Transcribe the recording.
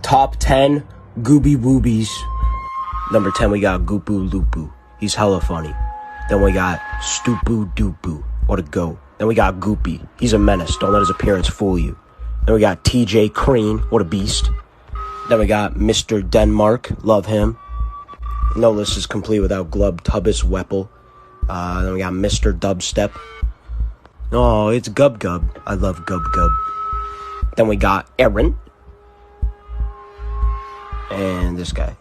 Top 10 Goobie Wobbies. Number 10, we got Goopoo Loopoo. He's hella funny. Then we got Stoopoo Doopoo. What a goat. Then we got Goopy. He's a menace. Don't let his appearance fool you. Then we got TJ Crean. What a beast. Then we got Mr. Denmark. Love him. No list is complete without Glubtubus Weppel. Then we got Mr. Dubstep. Oh, it's Gub Gub. I love Gub Gub. Then we got Aaron. And this guy.